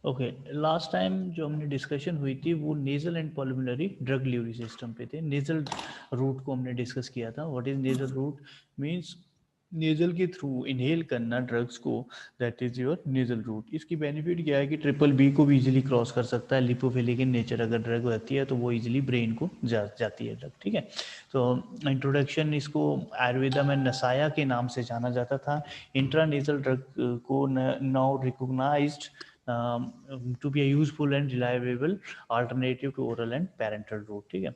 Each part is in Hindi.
ओके, लास्ट टाइम जो हमने डिस्कशन हुई थी वो nasal and pulmonary drug delivery system पे थे। नेजल रूट को हमने डिस्कस किया था। What is nasal route? Means nasal के थ्रू इनहेल करना ड्रग्स को, that is your nasal route. इसकी बेनिफिट क्या है कि ट्रिपल बी को भी इजीली क्रॉस कर सकता है। लिपोफिलिक इन नेचर अगर ड्रग रहती है तो वो इजीली ब्रेन को जाती है ड्रग, ठीक है। तो इंट्रोडक्शन, इसको आयुर्वेदा में नसाया के नाम से जाना जाता था। इंट्रानेजल ड्रग को now recognised to be a useful and reliable alternative to oral and parenteral route, ठीक है।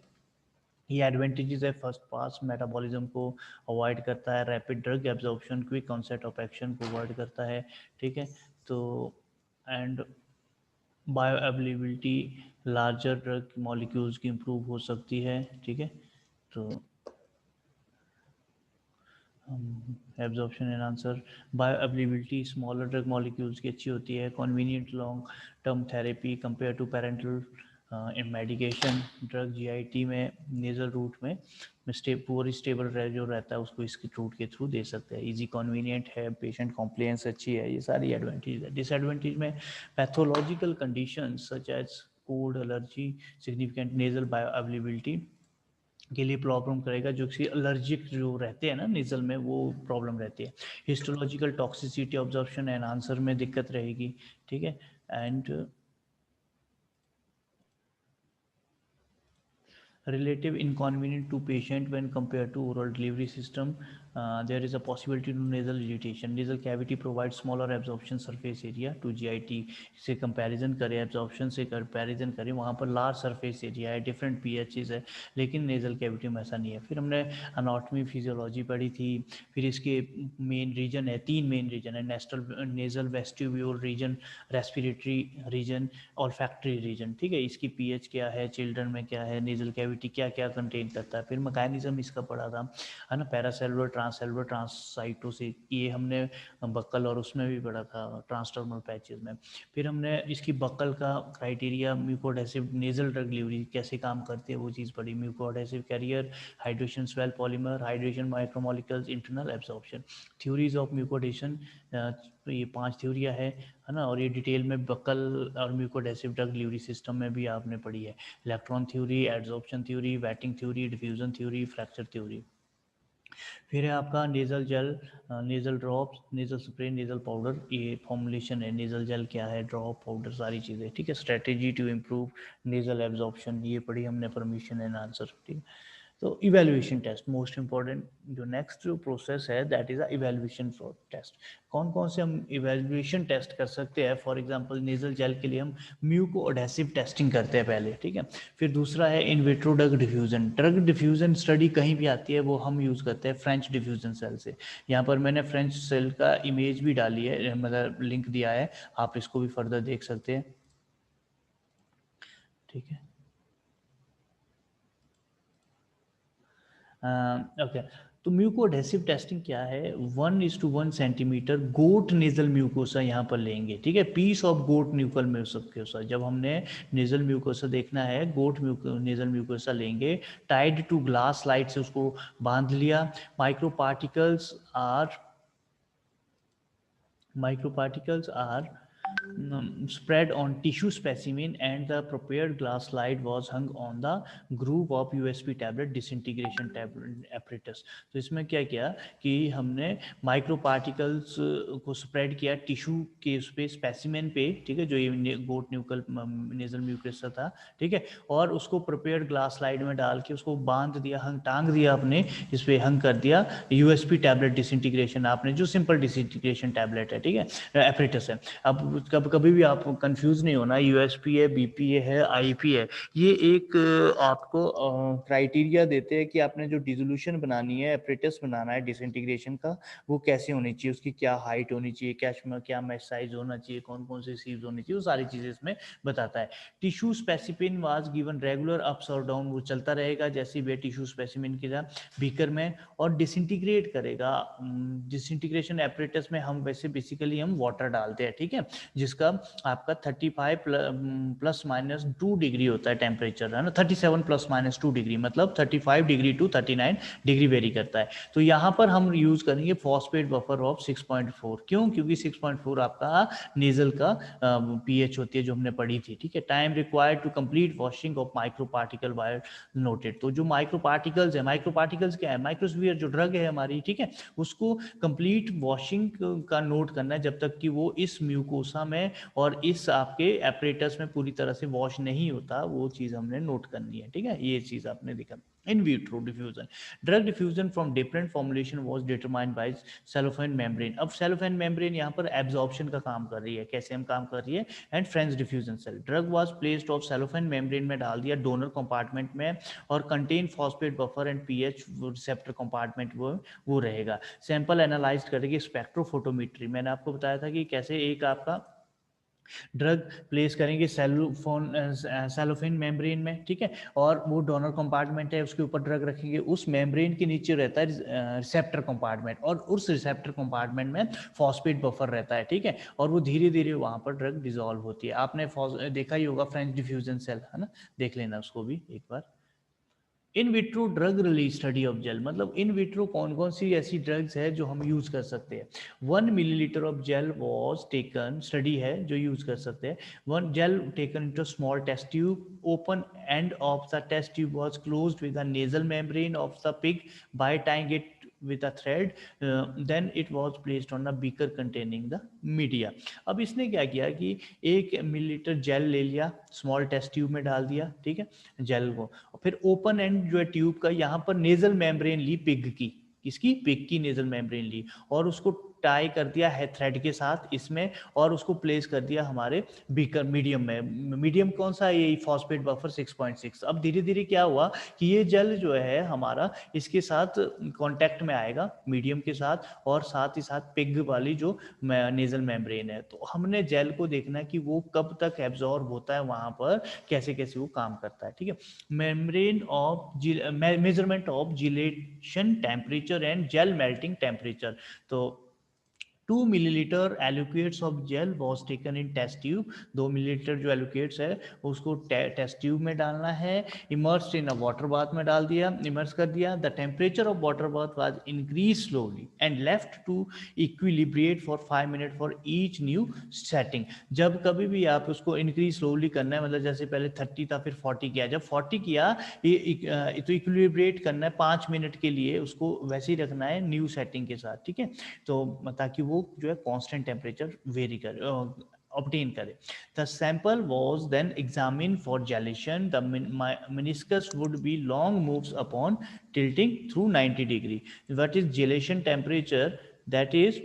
ये एडवांटेजेस है, फर्स्ट पास मेटाबॉलिज्म को अवॉइड करता है, rapid drug absorption, quick onset of action को अवॉइड करता है, ठीक है। तो and bioavailability, larger drug molecules की इम्प्रूव हो सकती है, ठीक है। तो absorption and answer, bioavailability smaller drug molecules की अच्छी होती है, convenient long term therapy compare to parental in medication. Drug GIT में नेजल रूट में पूरी स्टेबल रह जो रहता है उसको इसके रूट के थ्रू दे सकते हैं। इजी कन्वीनियंट है, पेशेंट कॉम्प्लेंस अच्छी है, ये सारी एडवांटेज है। डिसएडवांटेज में pathological condition such as cold, allergy, significant nasal bioavailability के लिए प्रॉब्लम करेगा। जो कि एलर्जिक जो रहते हैं ना नेजल में, वो प्रॉब्लम रहती है। Histological toxicity absorption and answer में दिक्कत रहेगी, ठीक है। And relative inconvenient to patient when compared to oral delivery system. There is a possibility to nasal irritation. Nasal cavity provides smaller absorption surface area to GIT से कंपैरिजन करें, एब्जॉर्प्शन से कंपैरिजन करें, वहाँ पर लार्ज सरफेस एरिया है, डिफरेंट पीएचेस है, लेकिन नेजल कैविटी में ऐसा नहीं है। फिर हमने अनाटमी फिजियोलॉजी पढ़ी थी। फिर इसके मेन रीजन है, 3 मेन रीजन है, nasal vestibule region, respiratory region और फैक्ट्री रीजन, ठीक है। इसकी पीएच क्या है, चिल्ड्रन में क्या है, नेजल कैविटी क्या क्या कंटेन करता है। फिर मैकेनिज्म इसका पढ़ा था, है ना, पैरासेलुलर ट्रांससेलुलर ट्रांससाइटोसिस, ये हमने बक्कल और उसमें भी पढ़ा था, ट्रांसटर्मल पैचेस में। फिर हमने इसकी बक्कल का criteria, mucoadhesive nasal drug delivery कैसे काम करती है वो चीज़ पढ़ी। Mucoadhesive carrier, hydration swell polymer, hydration micromolecules, internal absorption, theories of mucoadhesion, ये 5 थ्योरिया है ना। और ये डिटेल में बकल और म्यूकोएडहेसिव ड्रग डिलीवरी सिस्टम में भी आपने पढ़ी है। Electron theory, adsorption theory, wetting theory, diffusion theory, fracture theory. फिर है आपका nasal gel, nasal drops, nasal spray, nasal powder, ये फॉर्मुलेशन है। नेजल जेल क्या है, ड्रॉप, पाउडर, सारी चीज़ें, ठीक है। Strategy to improve nasal absorption, ये पढ़ी हमने, परमिशन एंड आंसर, ठीक है। तो इवेल्युएशन टेस्ट मोस्ट इंपॉर्टेंट, जो नेक्स्ट जो प्रोसेस है that is a evaluation test. कौन कौन से हम इवेल्युएशन टेस्ट कर सकते हैं? फॉर एग्जांपल नेजल जेल के लिए हम म्यूकोएडहेसिव टेस्टिंग करते हैं पहले, ठीक है। फिर दूसरा है इन vitro drug diffusion. Drug diffusion study कहीं भी आती है वो हम यूज़ करते हैं फ्रेंच डिफ्यूजन सेल से। यहाँ पर मैंने फ्रेंच सेल का इमेज भी डाली है, मतलब लिंक दिया है, आप इसको भी फर्दर देख सकते हैं, ठीक है। ओके, तो म्यूकोएडहेसिव टेस्टिंग क्या है? 1:1 सेंटीमीटर गोट नेजल म्यूकोसा यहाँ पर लेंगे, ठीक है। Piece of goat nuchal mucosa, जब हमने नेजल म्यूकोसा देखना है, गोट नेजल म्यूकोसा लेंगे, टाइड टू ग्लास स्लाइड से उसको बांध लिया। Micro particles are spread on tissue specimen and the prepared glass slide was hung on the groove of USB tablet disintegration tablet apparatus। तो इसमें क्या किया कि हमने माइक्रो पार्टिकल्स को स्प्रेड किया टिश्यू के उस पे, स्पेसिमेन पे, ठीक है, जो ये गोट न्यूकल नेजल म्यूकोसा था, ठीक है। और उसको प्रिपेयर्ड ग्लास स्लाइड में डाल के उसको बांध दिया, टांग दिया अपने इस पे, हंग कर दिया यूएसपी टैबलेट डिसइंटीग्रेशन, आपने जो सिंपल डिसइंटीग्रेशन टैबलेट है, ठीक है, एपरेटस है। अब कभी भी आप कंफ्यूज नहीं होना, यूएसपी है, बीपीए है, आईपी है, ये एक आपको क्राइटेरिया देते हैं कि आपने जो डिसोल्यूशन बनानी है, एपरेटस बनाना है डिसइंटीग्रेशन का, वो कैसे होनी चाहिए, उसकी क्या हाइट होनी चाहिए, क्या मैश साइज होना चाहिए, कौन कौन से सीव्स होनी चाहिए, वो सारी चीज़ें इसमें बताता है। Tissue specific was given regular ups और डाउन, वो चलता रहेगा जैसे भी टिश्यू स्पेसिफिन की बीकर में, और डिसइंटीग्रेट करेगा। डिसइंटीग्रेशन एपरेटस में हम वैसे बेसिकली हम वाटर डालते हैं, ठीक है। जिसका आपका 35 प्लस माइनस 2 डिग्री होता है टेम्परेचर, है ना, 37 प्लस माइनस 2 डिग्री, मतलब 35 डिग्री टू 39 डिग्री वेरी करता है। तो यहाँ पर हम यूज करेंगे फॉस्फेट बफर ऑफ 6.4। क्यों? क्योंकि 6.4 आपका नेजल का पीएच होती है जो हमने पढ़ी थी, ठीक है। Time required to complete washing of micro particle by noted. तो जो माइक्रो पार्टिकल्स है, माइक्रो पार्टिकल्स क्या है, माइक्रोस्फीयर जो ड्रग है हमारी, ठीक है, उसको कंप्लीट वॉशिंग का नोट करना है जब तक कि वो इस म्यूकोसा में और इस आपके एपरेटस में पूरी तरह से वॉश नहीं होता, वो चीज़ हमने नोट करनी है, ठीक है। ये चीज़ आपने देखा। In vitro diffusion, drug diffusion from different formulation was determined by cellophane membrane. अब सेलोफेन मेम्ब्रेन यहाँ पर एब्जॉर्प्शन का काम कर रही है, कैसे हम काम कर रही है, and French diffusion cell. Drug was placed of cellophane membrane में डाल दिया डोनर कंपार्टमेंट में, और contain phosphate buffer and pH receptor compartment वो रहेगा। सैंपल एनालाइज करेगी स्पेक्ट्रोफोटोमेट्री। मैंने आपको बताया था कि कैसे एक आपका ड्रग प्लेस करेंगे सेलोफेन मेम्ब्रेन में, ठीक है, और वो डोनर कंपार्टमेंट है, उसके ऊपर ड्रग रखेंगे। उस मेम्ब्रेन के नीचे रहता है रिसेप्टर कंपार्टमेंट, और उस रिसेप्टर कंपार्टमेंट में फॉस्फेट बफर रहता है, ठीक है, और वो धीरे धीरे वहाँ पर ड्रग डिजोल्व होती है। आपने देखा ही होगा फ्रेंच डिफ्यूजन सेल, है ना, देख लेना उसको भी एक बार। In vitro drug release study of gel, मतलब इन विट्रो कौन कौन सी ऐसी ड्रग्स है जो हम यूज कर सकते हैं। 1 millilitre of gel was taken, study है जो यूज कर सकते हैं। One gel taken into small test tube, open end of the test tube was closed with the nasal membrane of the pig by tying it with a thread, then it was placed on a beaker containing the media। अब इसने क्या किया कि 1 मिलीलीटर जेल ले लिया, स्मॉल टेस्ट ट्यूब में डाल दिया, ठीक है, जेल को, और फिर ओपन एंड जो है ट्यूब का, यहाँ पर नेजल मेम्ब्रेन ली पिग की, किसकी, पिग की नेजल मेम्ब्रेन ली, और उसको टाई कर दिया है थ्रेड के साथ इसमें, और उसको प्लेस कर दिया हमारे बीकर मीडियम में। मीडियम कौन सा है, ये फॉस्फेट बफर 6.6। अब धीरे धीरे क्या हुआ कि ये जेल जो है हमारा इसके साथ कांटेक्ट में आएगा, मीडियम के साथ, और साथ ही साथ पिग वाली जो नेजल मेम्ब्रेन है। तो हमने जेल को देखना है कि वो कब तक एब्जॉर्ब होता है वहां पर, कैसे कैसे वो काम करता है, ठीक है। Membrane of measurement of gelation temperature and gel melting temperature. तो 2 millilitre aliquots of gel was taken in test tube. 2 millilitre जो एलोकेट्स है उसको टेस्ट ट्यूब में डालना है, immersed in a water bath में डाल दिया, इमर्स कर दिया। The temperature of water bath was increase slowly and left to equilibrate for 5 minute for each new setting. जब कभी भी आप उसको इंक्रीज स्लोली करना है, मतलब जैसे पहले 30 था फिर 40 किया, जब 40 किया तो इक्विलिब्रिएट करना है 5 मिनट के लिए, उसको वैसे ही रखना है न्यू सेटिंग के साथ, ठीक है, तो ताकि वो जो है कांस्टेंट टेम्परेचर वेरी करे, obtain करे। The sample was then examined for gelation. The meniscus would be long moves upon tilting through 90 degree. What is gelation temperature? That is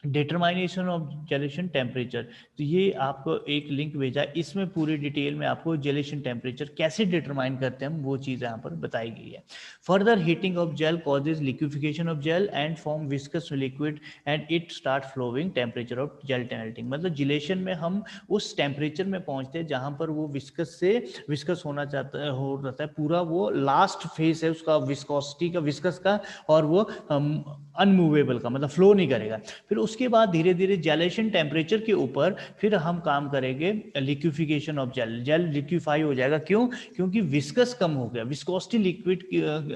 determination of gelation temperature. तो ये आपको एक लिंक भेजा, इसमें पूरी डिटेल में आपको जेलेशन टेम्परेचर कैसे डिटरमाइन करते हैं हम, वो चीज़ यहाँ पर बताई गई है। Further heating of gel causes liquefaction of gel and form viscous liquid and it start flowing temperature of gel melting. मतलब जिलेशन में हम उस टेम्परेचर में पहुंचते हैं जहां पर वो विस्कस से विस्कस होना चाहता है, हो रहता है पूरा, वो लास्ट फेज है उसका विस्कोसिटी का, विस्कस का, और वो अनमूवेबल का, मतलब फ्लो नहीं करेगा। फिर उसके बाद धीरे धीरे जेलेशन टेम्परेचर के ऊपर फिर हम काम करेंगे liquefaction of gel. Gel liquefy हो जाएगा, क्यों? क्योंकि विस्कस कम हो गया, विस्कोसिटी लिक्विड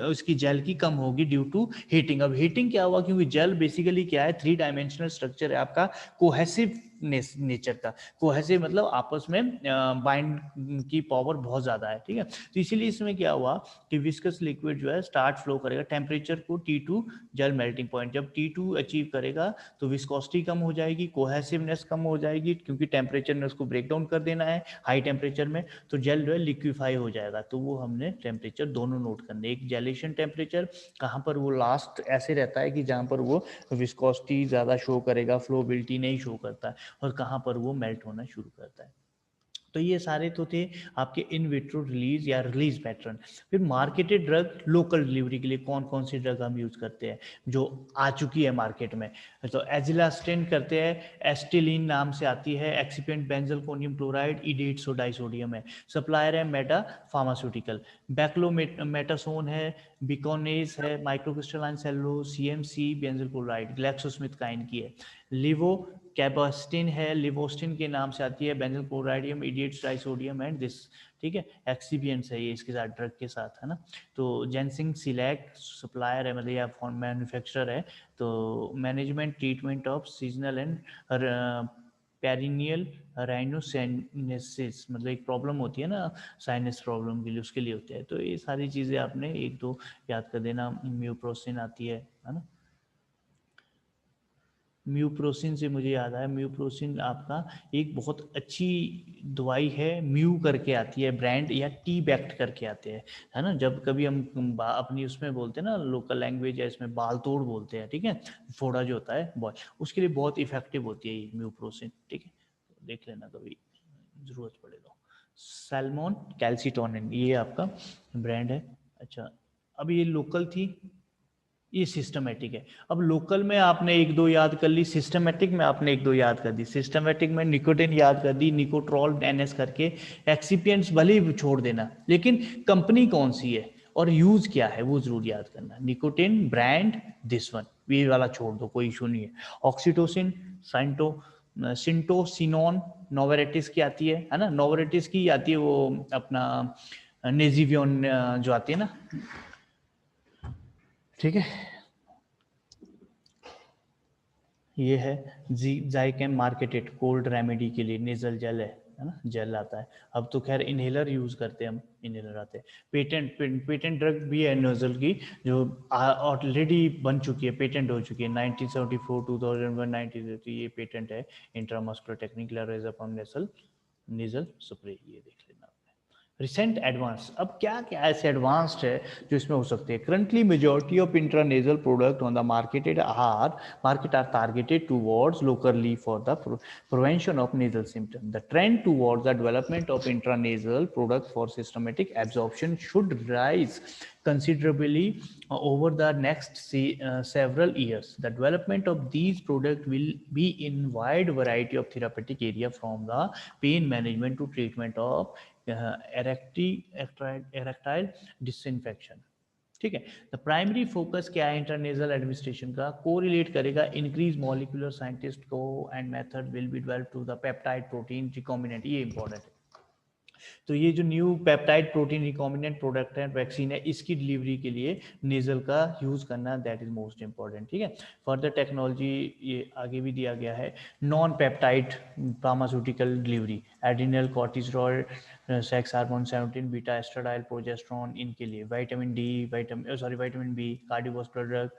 उसकी जेल की कम होगी ड्यू टू हीटिंग। अब हीटिंग क्या हुआ, क्योंकि जेल बेसिकली क्या है, 3 डायमेंशनल स्ट्रक्चर है आपका, कोहेसिव नेचर का। कोहेसिव मतलब आपस में बाइंड की पावर बहुत ज्यादा है, ठीक है। तो इसीलिए इसमें क्या हुआ कि विस्कस लिक्विड जो है स्टार्ट फ्लो करेगा टेम्परेचर को T2 जेल मेल्टिंग पॉइंट। जब T2 अचीव करेगा तो विस्कोसिटी कम हो जाएगी, कोहेसिवनेस कम हो जाएगी, क्योंकि टेम्परेचर ने उसको ब्रेक डाउन कर देना है हाई टेम्परेचर में, तो जेल जो है लिक्विफाई हो जाएगा। तो वो हमने टेम्परेचर दोनों नोट करने, एक जेलेशन टेम्परेचर कहाँ पर वो लास्ट ऐसे रहता है कि जहाँ पर वो विस्कोसिटी ज़्यादा शो करेगा, फ्लोबिलिटी नहीं शो करता, और कहाँ पर वो मेल्ट होना शुरू करता है। तो ये सारे तो थे आपके इन विट्रो रिलीज या रिलीज पैटर्न। फिर मार्केटेड ड्रग लोकल डिलीवरी के लिए कौन कौन सी ड्रग हम यूज करते हैं जो आ चुकी है मार्केट में। तो एजिलास्टेन करते हैं, एस्टिलीन नाम से आती है, एक्सिपेंट बेंजलकोनियम क्लोराइड, ईडेट्सो डाइसोडियम है। सप्लायर है मेटा फार्मास्यूटिकल, बैक्लोमेटासोन है, बिकोनेज है, microcrystalline cellulose, CMC benzoyl chloride GlaxoSmithKline की है। लिवो कैबस्टिन है, लिवोस्टिन के नाम से आती है, benzoyl क्लोराइडियम, idiots trisodium and this, ठीक है, एक्सीबियंट्स है ये इसके साथ ड्रग के साथ, है ना। तो जेंसिंग सिलेक्ट सप्लायर है, मतलब या मैन्युफैक्चरर है। तो management treatment of seasonal and perennial rhinosinusitis, मतलब एक प्रॉब्लम होती है ना साइनस प्रॉब्लम के लिए, उसके लिए होते हैं। तो ये सारी चीज़ें आपने एक दो याद कर देना। म्यूप्रोसिन आती है ना। म्यूप्रोसिन से मुझे याद आया, म्यूप्रोसिन आपका एक बहुत अच्छी दवाई है, म्यू करके आती है ब्रांड, या टी बैक्ट करके आते हैं, है ना। जब कभी हम अपनी उसमें बोलते हैं ना, लोकल लैंग्वेज है इसमें बाल तोड़ बोलते हैं, ठीक है, फोड़ा जो होता है बॉय, उसके लिए बहुत इफेक्टिव होती है ये म्यूप्रोसिन, ठीक है। तो देख लेना कभी ज़रूरत पड़े तो। सैल्मोन कैल्सीटोनिन ये आपका ब्रांड है। अच्छा, अब ये लोकल थी, ये सिस्टमेटिक है। अब लोकल में आपने एक दो याद कर ली, सिस्टमेटिक में आपने एक दो याद कर दी। सिस्टमेटिक में निकोटिन याद कर दी, निकोट्रॉल एनएस करके। एक्सिपिएंट्स भले ही छोड़ देना, लेकिन कंपनी कौन सी है और यूज क्या है वो जरूर याद करना। निकोटिन ब्रांड दिस वन, ये वाला छोड़ दो, कोई इशू नहीं है। ऑक्सीटोसिन, साइंटो, सिंटोसिनोन, नोवेरेटिस की आती है ना, नोवेरेटिस की आती है वो अपना नेजिवियन जो आती है ना, ठीक है। ये है जाइकेम मार्केटेड कोल्ड रेमेडी के लिए, नेजल जेल है ना, जेल आता है। अब तो खैर इनहेलर यूज करते हैं हम, इनहेलर आते हैं। पेटेंट ड्रग भी है नोजल की, जो ऑलरेडी बन चुकी है, पेटेंट हो चुकी है 1974, 2001, 1980, ये पेटेंट है। इंट्रामस्कुलर टेक्निक लेरेजापम नेजल स्प्रे, ये देख लेना। रिसेंट एडवांस, अब क्या क्या ऐसे एडवांस्ड है जो इसमें हो सकते हैं। Currently majority of intranasal product on the market are targeted towards locally for the prevention of nasal symptom. The trend towards the development of intranasal product for systematic absorption should rise considerably over the next several years. The development of these products will be in wide variety of therapeutic area, from the pain management to treatment of erectile dysfunction, ठीक है। द प्राइमरी फोकस क्या है इंटरनेजल एडमिनिस्ट्रेशन का, कोरिलेट करेगा इंक्रीज मॉलिक्यूलर साइंटिस्ट को and method will be developed to the peptide protein recombinant, ये इंपॉर्टेंट है। तो ये जो new peptide protein recombinant product है, वैक्सीन है, इसकी डिलीवरी के लिए नेजल का यूज करना, दैट इज मोस्ट इंपॉर्टेंट, ठीक है। फर्दर टेक्नोलॉजी ये आगे भी दिया गया है, non peptide pharmaceutical delivery, adrenal cortisol, sex hormone 17, beta estradiol, progesterone, इनके लिए vitamin D, vitamin B, cardiovascular drug,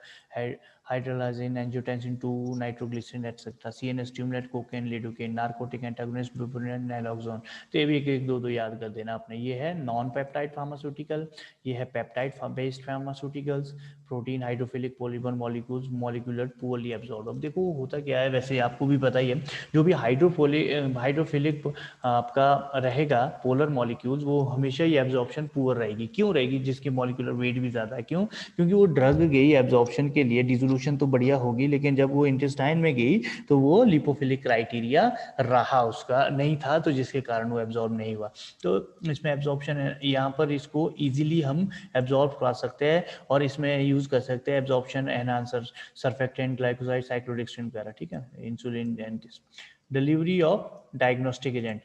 hydralazine, angiotensin 2, nitroglycerine etcetera, CNS stimulant, cocaine, lidocaine, narcotic antagonist, buprenorphine, naloxone. तो ये भी एक एक दो दो याद कर देना आपने। ये है नॉन पेप्टाइड फार्मास्यूटिकल, ये है peptide based pharmaceuticals, protein hydrophilic polymer molecules, molecular poorly absorb. अब देखो होता क्या है, वैसे आपको भी पता ही है, जो भी हाइड्रोफिलिक आपका रहेगा पोलर मॉलिक्यूल्स, वो हमेशा ही एब्जॉर्प्शन पुअर रहेगी। क्यों रहेगी? जिसकी मॉलिक्यूलर वेट भी ज़्यादा है। क्यों? क्योंकि वो ड्रग गई एब्जॉर्प्शन के लिए, डिसोल्यूशन तो बढ़िया होगी, लेकिन जब वो इंटेस्टाइन में गई तो वो लिपोफिलिक क्राइटेरिया रहा उसका नहीं था, तो जिसके कारण वो एब्जॉर्ब नहीं हुआ। तो इसमें एब्जॉर्प्शन यहाँ पर इसको ईजिली हम एब्जॉर्ब करा सकते हैं, और इसमें यूज़ कर सकते हैं absorption enhancer, surfactant, glycoside, cyclodextrin वगैरह, ठीक है, insulin and delivery of diagnostic agent,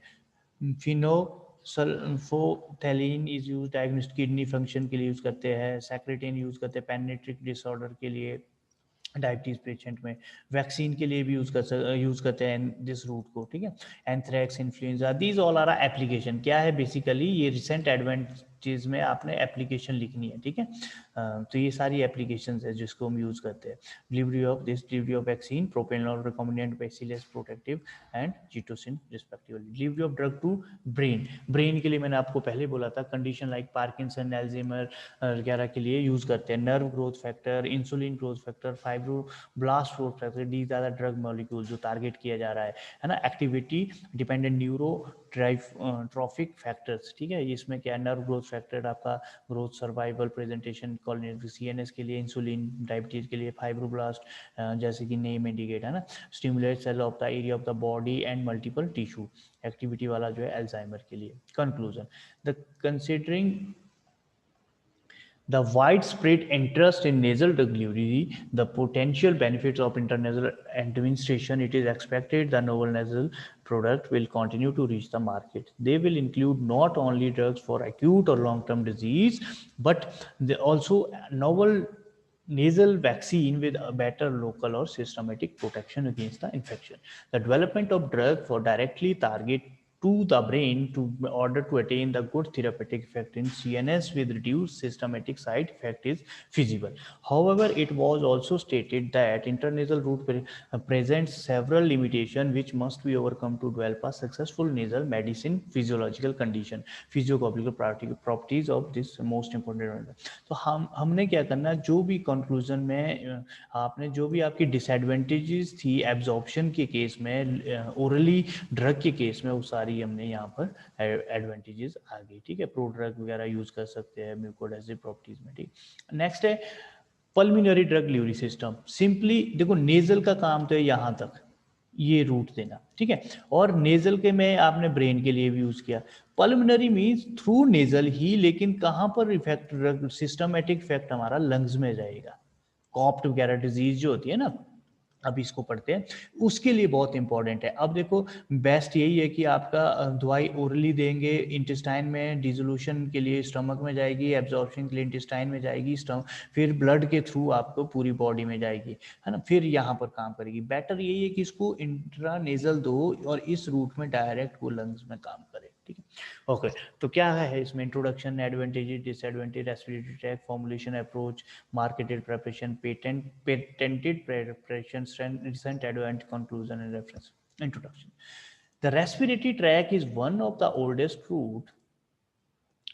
phenolsulfonphthalein is use diagnostic kidney function के लिए यूज करते हैं, सैक्रेटिन यूज करते हैं पेनिट्रिक डिसऑर्डर के लिए, डायबिटीज पेशेंट में, वैक्सीन के लिए भी यूज करते हैं दिस रूट को, ठीक है। Anthrax, influenza, these all are application. क्या है बेसिकली, ये रिसेंट एडवांटेज में आपने एप्लीकेशन लिखनी है, ठीक है। तो ये सारी एप्लीकेशन है जिसको हम यूज करते हैं। Delivery of vaccine, propanol recombinant, bacillus protective and जीटोसिन respectively. Delivery of drug to brain के लिए मैंने आपको पहले बोला था, कंडीशन लाइक पार्किंसन, एल्जाइमर वगैरह के लिए यूज करते हैं। Nerve growth factor, insulin growth factor, fibroblast growth factor, the ज़्यादा ड्रग मॉलिक्यूल जो टारगेट किया जा रहा है ना। Activity dependent neuro trophic factors, ठीक है। इसमें क्या है, नर्व ग्रोथ फैक्टर आपका ग्रोथ, सर्वाइवल, प्रेजेंटेशन, कॉलिनेटरी, सीएनएस के लिए इंसुलिन, डायबिटीज के लिए फाइब्रोब्लास्ट, जैसे कि नेम इंडिकेट है ना। Stimulate cell of the area of the body and multiple tissue, activity वाला जो है अल्जाइमर के लिए। Conclusion, the considering The widespread interest in nasal drug delivery, the potential benefits of intranasal administration, it is expected the novel nasal product will continue to reach the market. They will include not only drugs for acute or long-term disease, but they also novel nasal vaccine with a better local or systematic protection against the infection. The development of drug for directly target to the brain to order to attain the good therapeutic effect in CNS with reduced systematic side effect is feasible. However, it was also stated that intranasal route presents several limitations which must be overcome to develop a successful nasal medicine physiological condition, physiological properties of this most important. तो हमने क्या करना, जो भी कंक्लूजन में आपने जो भी आपकी डिसएडवांटेजेस थी एब्जॉर्प्शन के केस में, ओरली ड्रग के केस में, वो सारी हमने यहाँ पर एडवांटेजेस आ गई, ठीक है। प्रो ड्रग वगैरह यूज कर सकते हैं म्यूकोएडेसिव प्रॉपर्टीज में, ठीक। नेक्स्ट है pulmonary drug delivery system. Simply देखो, नेजल का काम तो है यहाँ तक, ये रूट देना, ठीक है, और नेजल के में आपने ब्रेन के लिए भी यूज किया। पल्मिनरी मीन्स थ्रू नेजल ही, लेकिन कहाँ पर इफेक्ट, सिस्टमेटिक इफेक्ट हमारा लंग्स में जाएगा। कॉप्ट वगैरह डिजीज जो होती है ना, अब इसको पढ़ते हैं, उसके लिए बहुत इंपॉर्टेंट है। अब देखो, बेस्ट यही है कि आपका दवाई ओरली देंगे, इंटेस्टाइन में डिसोल्यूशन के लिए स्टमक में जाएगी, एब्जॉर्प्शन के लिए इंटेस्टाइन में जाएगी, फिर ब्लड के थ्रू आपको पूरी बॉडी में जाएगी, है ना, फिर यहाँ पर काम करेगी। बेटर यही है कि इसको इंट्रानेजल दो और इस रूट में डायरेक्ट वो लंग्स में काम करे, ठीक है। ओके, तो क्या है इसमें introduction, advantages, disadvantage, respiratory tract, formulation approach, marketed preparation, patented preparation, recent advent, conclusion and reference. Introduction. The respiratory tract is one of the oldest route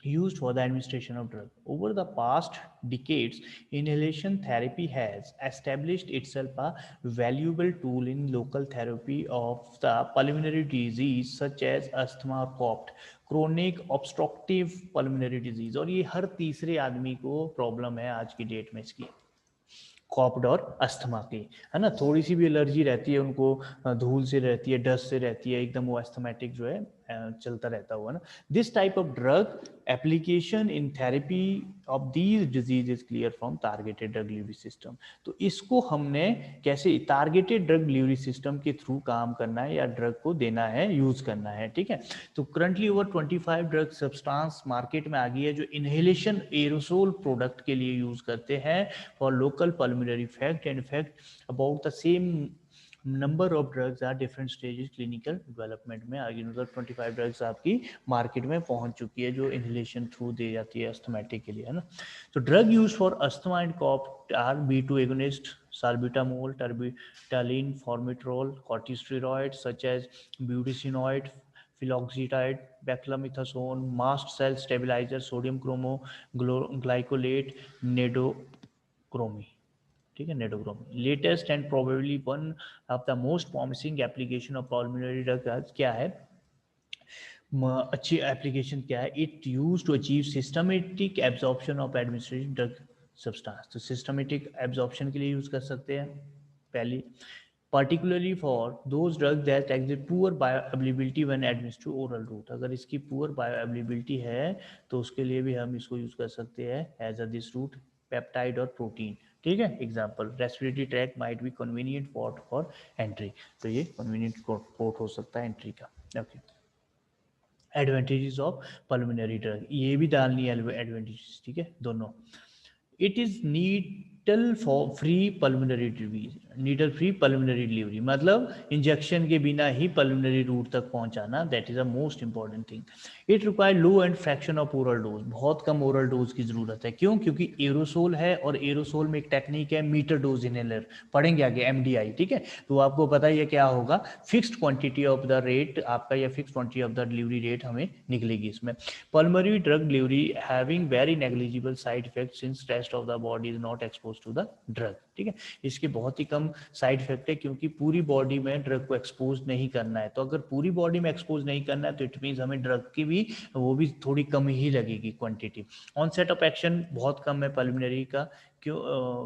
used for the administration of drug. Over the past decades, inhalation therapy has established itself a valuable tool in local therapy of the pulmonary disease such as asthma or cough, chronic obstructive pulmonary disease। और ये हर तीसरे आदमी को प्रॉब्लम है आज की डेट में इसकी, कॉप्ड और अस्थमा की, है ना। थोड़ी सी भी एलर्जी रहती है उनको, धूल से रहती है, डस्ट से रहती है, एकदम वो एस्थमेटिक जो है चलता रहता हुआ ना। This type of drug application in therapy of these disease is clear from targeted drug delivery system. तो इसको हमने कैसे टारगेटेड ड्रग डिलीवरी सिस्टम के थ्रू काम करना है या ड्रग को देना है, यूज करना है, ठीक है। तो currently over 25 drug substance market में आ गई है जो इनहेलेशन एरोसोल प्रोडक्ट के लिए यूज करते हैं for local pulmonary effect, and effect about the same number of drugs are different stages clinical development में आगे। मतलब 25 ड्रग्स आपकी मार्केट में पहुंच चुकी है जो इनहेलेशन थ्रू दी जाती है अस्थमेटिक के लिए, है ना। तो drug use for asthma and cough are B2 agonist, salbutamol, terbutaline, formoterol, corticosteroids such as budesonide, philoxatide, beclomethasone, mast cell stabilizer, sodium glycolate, nedochrome, ठीक है, नेडोग्रोमी। Latest and probably one of the most promising application of pulmonary drug क्या है, अच्छी एप्लीकेशन क्या है, it use to achieve systematic absorption of administrative drug substance. तो सिस्टमेटिक एब्जॉर्प्शन के लिए यूज कर सकते हैं पहली, particularly for those drugs that exhibit poor bioavailability when administered oral route। अगर इसकी poor bioavailability है तो उसके लिए भी हम इसको यूज कर सकते हैं as a this route, peptide और प्रोटीन, ठीक है। Example, respiratory tract might be convenient port for entry, तो ये कन्वीनियंट पोर्ट हो सकता है एंट्री का, okay. Advantages of pulmonary drug, ये भी डालनी है एडवांटेजेस, ठीक है, दोनों। It is needle for free pulmonary delivery, needle free pulmonary delivery मतलब इंजेक्शन के बिना ही पल्मोनरी रूट तक पहुंचाना, that is a most important thing. It require low and fraction of oral dose, बहुत कम ओरल डोज की जरूरत है, क्यों, क्योंकि एरोसोल है और एरोसोल में एक टेक्निक है मीटर डोज इनहेलर, पढ़ेंगे आगे MDI, ठीक है। तो आपको पता ही है क्या होगा, fixed quantity of the rate आपका या fixed quantity of the delivery rate हमें निकलेगी इसमें। Pulmonary drug delivery having very negligible side effect since rest of the body is not expose to the drug, ठीक है। इसके बहुत ही कम साइड इफेक्ट है क्योंकि पूरी बॉडी में ड्रग को एक्सपोज नहीं करना है। तो अगर पूरी बॉडी में एक्सपोज नहीं करना है तो इट मीन्स हमें ड्रग की भी वो भी थोड़ी कम ही लगेगी क्वांटिटी। ऑनसेट ऑफ एक्शन बहुत कम है पल्मोनरी का, क्यों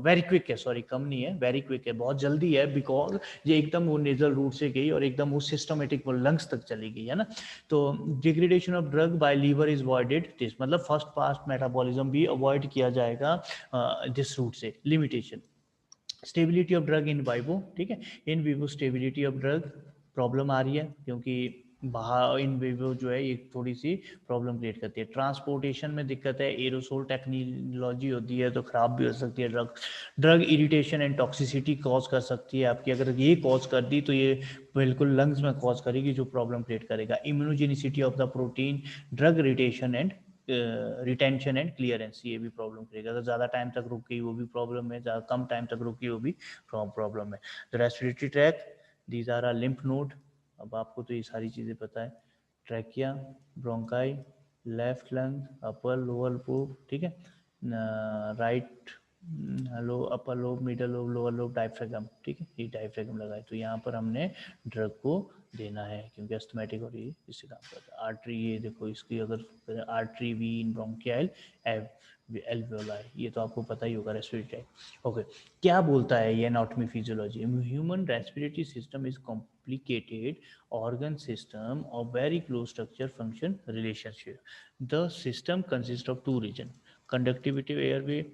वेरी क्विक है, सॉरी कम नहीं है, वेरी क्विक है, बहुत जल्दी है, बिकॉज ये एकदम वो नेजल रूट से गई और एकदम वो सिस्टमेटिक वो लंग्स तक चली गई है ना। तो degradation of drug by liver is avoided this, मतलब फर्स्ट पास मेटाबॉलिज्म भी अवॉइड किया जाएगा दिस रूट से। Limitation, stability of drug in vivo, ठीक है, in vivo stability of drug problem आ रही है क्योंकि बाहर इन विवो जो है ये थोड़ी सी प्रॉब्लम क्रिएट करती है। ट्रांसपोर्टेशन में दिक्कत है, एरोसोल टेक्नोलॉजी होती है तो ख़राब भी हो सकती है drug. Drug irritation and toxicity cause कर सकती है आपकी, अगर ये कॉज कर दी तो ये बिल्कुल लंग्स में कॉज करेगी जो प्रॉब्लम क्रिएट करेगा। Immunogenicity of the protein, drug irritation and retention and clearance, ये भी प्रॉब्लम करेगा। अगर ज़्यादा टाइम तक रुकी वो भी प्रॉब्लम है, ज़्यादा कम टाइम तक रुकी वो भी प्रॉब्लम है। The respiratory tract, these are a lymph node, अब आपको तो ये सारी चीज़ें पता है। Trachea, bronchi, left lung, upper lower lobe, ठीक है, right low upper lobe, middle lobe, lower lobe, diaphragm, ठीक है, ये डायफ्रागम लगाए तो यहाँ पर हमने ड्रग को देना है क्योंकि अस्थमेटिक और ये इससे काम करता है। आर्टरी, ये देखो इसकी अगर आर्टरी वीन ब्रोंकियल एल्वेओलाई, ये तो आपको पता ही होगा रेस्पिरेटरी। ओके, क्या बोलता है ये anatomy physiology? Human respiratory system is complicated organ system of very close structure function relationship. The system consists of two region, conductive airway,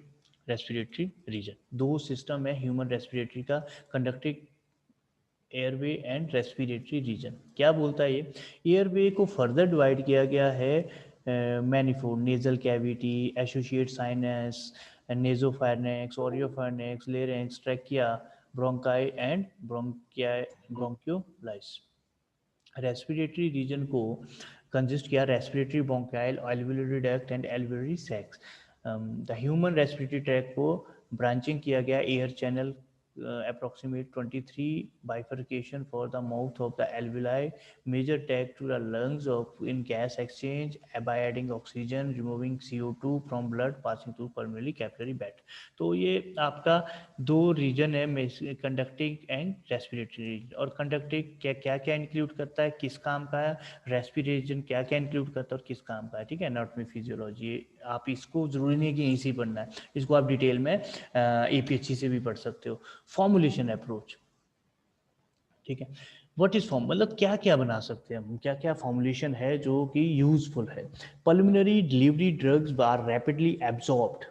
respiratory region। दो सिस्टम है ह्यूमन रेस्पिरेटरी का, conductive airway and respiratory reason. क्या बोलता है ये? एयरवे को फर्दर डिवाइड किया गया है manifold, nasal cavity, associate sinus, nasopharynx, oropharynx, larynx, trachea, bronchi and bronchioles. Respiratory region को कंसिस्ट किया respiratory, bronchiole, alveolar duct and alveolar sacs. The human respiratory tract को ब्रांचिंग किया गया air channel, approximate 23 bifurcation for the mouth of the alveoli, major tag to the lungs of in gas exchange by adding oxygen, removing CO2 from blood, passing through pulmonary capillary bed। तो ये आपका दो रीजन है, कंडक्टिंग एंड रेस्पिरेटरी रीजन। और कंडक्टिंग क्या क्या क्या इंक्लूड करता है, किस काम का है, रेस्पिरेटरी रीजन क्या क्या इंक्लूड करता है और किस काम का है, ठीक है। एनाटॉमी फिजियोलॉजी आप इसको जरूरी नहीं है कि यहीं से पढ़ना है, इसको आप डिटेल में APHC से भी पढ़ सकते हो। फॉर्मुलेशन अप्रोच, ठीक है, व्हाट इज फॉर्म, मतलब क्या क्या बना सकते हैं हम, क्या क्या फॉर्मुलेशन है जो कि यूजफुल है। Pulmonary delivery drugs are rapidly absorbed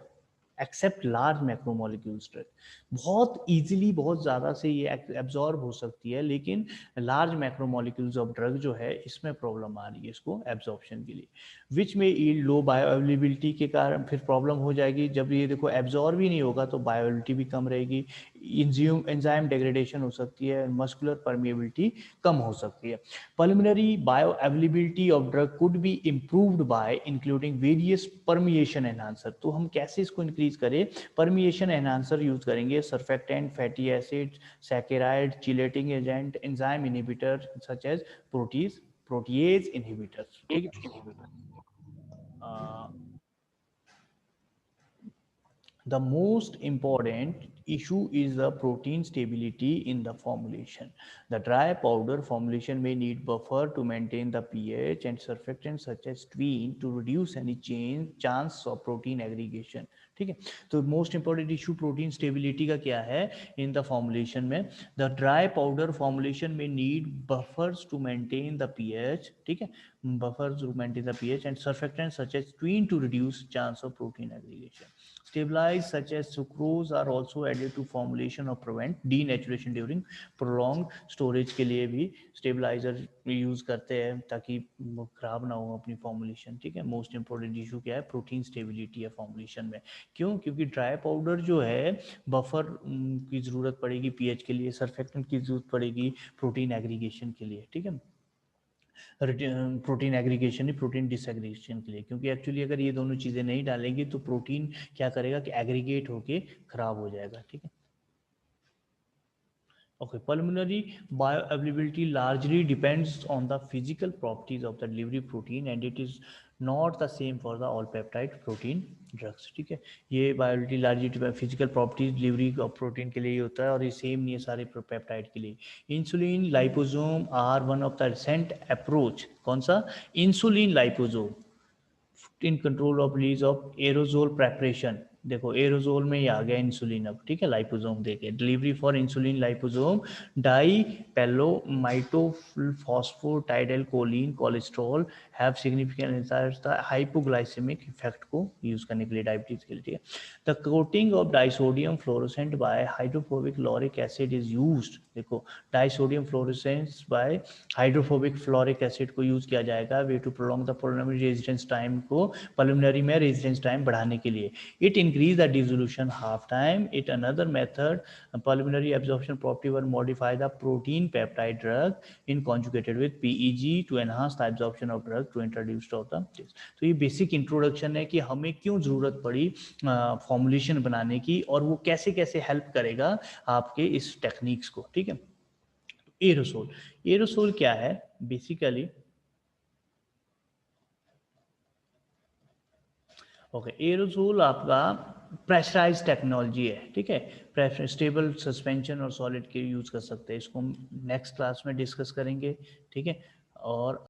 except large macromolecules drug, बहुत इजीली बहुत ज़्यादा से ये एब्जॉर्ब हो सकती है, लेकिन लार्ज मैक्रोमोलिक्यूल्स ऑफ ड्रग जो है इसमें प्रॉब्लम आ रही है इसको एब्जॉर्प्शन के लिए। विच में ईल्ड लो बायो अवेलेबिलिटी के कारण फिर प्रॉब्लम हो जाएगी, जब ये देखो एब्जॉर्ब ही नहीं होगा तो बायोअवेलेबिलिटी भी कम रहेगी, एंजाइम डेग्रेडेशन हो सकती है, मस्कुलर परमिएबिलिटी कम हो सकती है। Pulmonary bioavailability of drug could be improved by including various permeation enhancer. तो हम कैसे इसको इंक्रीज करें? परमिएशन एनहांसर यूज करेंगे, surfactant, fatty acid, saccharide, chelating agent, enzyme inhibitor such as protease inhibitors, ठीक है। The most important issue is the protein stability in the formulation. The dry powder formulation may need buffer to maintain the pH and surfactants such as tween to reduce any chance of protein aggregation, ठीक है। तो most important issue protein stability का क्या है इन द फॉर्मुलेशन में? द ड्राई पाउडर फॉर्मुलेशन में need buffers to maintain the pH, ठीक है, buffers to maintain the pH and surfactants such as tween to reduce chance of protein aggregation. Stabilizers such as sucrose are also added to formulation or prevent denaturation during prolonged storage के लिए भी स्टेबलाइजर यूज करते हैं ताकि खराब ना हो अपनी फॉर्मुलेशन, ठीक है। मोस्ट इंपॉर्टेंट इशू क्या है? प्रोटीन स्टेबिलिटी है फॉर्मुलेशन में। क्यों? क्योंकि ड्राई पाउडर जो है बफर की ज़रूरत पड़ेगी पीएच के लिए, सर्फेक्टेंट की ज़रूरत पड़ेगी प्रोटीन एग्रीगेशन के लिए, ठीक है, प्रोटीन एग्रीगेशन नहीं, प्रोटीन डिसएग्रीगेशन के लिए। क्योंकि एक्चुअली अगर ये दोनों चीज़ें नहीं डालेंगे तो प्रोटीन क्या करेगा कि एग्रीगेट होके खराब हो जाएगा, ठीक है। Okay, pulmonary bioavailability largely depends on the physical properties of the delivery protein and it is not the same for the all peptide protein drugs, ठीक है। ये बायोलिटी largely physical properties delivery of protein के लिए ही होता है और ये सेम नहीं है सारे पेप्टाइड के लिए। Insulin liposome are one of the recent approach, कौन सा? Insulin liposome in control of release of aerosol preparation, देखो एरोजोल में ही आ गया इंसुलिन अब, ठीक है, लाइपोसोम देखे delivery for insulin liposome dipalmitoylphosphatidylcholine cholesterol have significant hypoglycaemic effect को यूज करने के लिए डायबिटीज के लिए, ठीक है। The coating of disodium fluorescent by hydrophobic lauric acid is used, देखो disodium fluorescence by hydrophobic lauric acid को यूज किया जाएगा way to prolong the pulmonary resistance time को पल्मोनरी में रेजिस्टेंस टाइम बढ़ाने के लिए। It increase the dissolution half time. It another method pulmonary absorption property will modify the protein peptide drug in conjugated with PEG to enhance the absorption of drug to introduce of the test. तो ये बेसिक इंट्रोडक्शन है कि हमें क्यों ज़रूरत पड़ी फॉर्मुलेशन बनाने की और वो कैसे कैसे हेल्प करेगा आपके इस टेक्निक्स को, ठीक है। एरोसोल, एरोसोल क्या है बेसिकली, ओके एरोजोल आपका प्रेशराइज टेक्नोलॉजी है, ठीक है, स्टेबल सस्पेंशन और सॉलिड के यूज कर सकते हैं, इसको हम नेक्स्ट क्लास में डिस्कस करेंगे, ठीक है। और